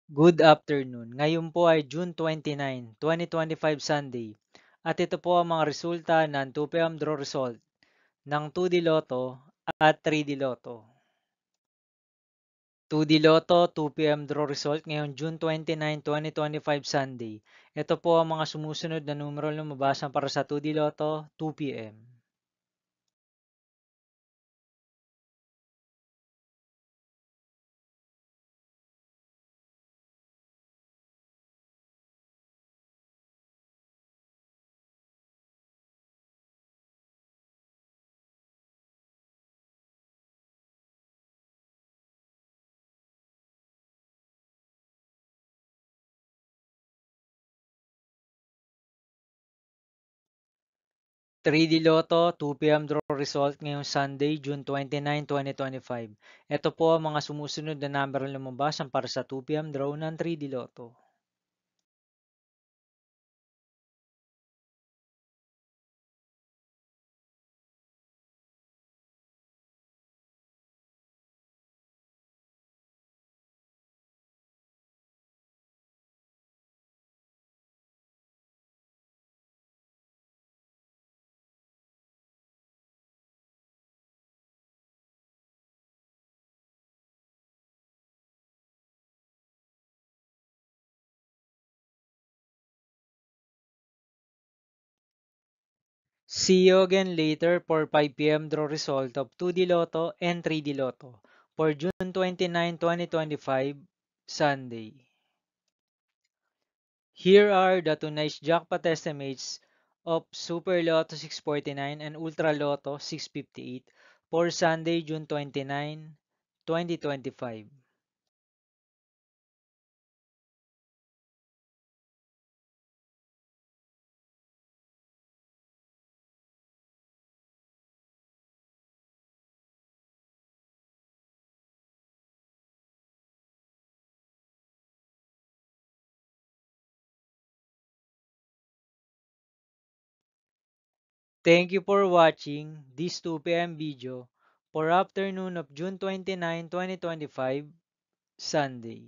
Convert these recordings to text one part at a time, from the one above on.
Good afternoon. Ngayon po ay June 29, 2025 Sunday. At ito po ang mga resulta ng 2 p.m. draw result ng 2D Lotto at 3D Lotto. 2D Lotto 2 p.m. draw result ngayong June 29, 2025 Sunday. Ito po ang mga sumusunod na numero lumabasan para sa 2D Lotto 2 p.m. 3D Lotto 2 p.m. draw result ngayong Sunday, June 29, 2025. Ito po ang mga sumusunod na number na lumabasan para sa 2 p.m. draw ng 3D Lotto. 'See you again later for 5 p.m. draw result of 2D Lotto and 3D Lotto for June 29, 2025, Sunday. Here are the tonight's jackpot estimates of Super Lotto 649 and Ultra Lotto 658 for Sunday, June 29, 2025. Thank you for watching this 2 p.m. video for afternoon of June 29, 2025, Sunday.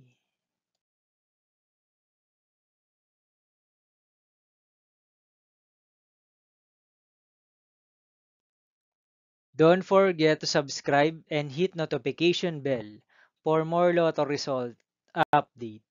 Don't forget to subscribe and hit notification bell for more Lotto result update.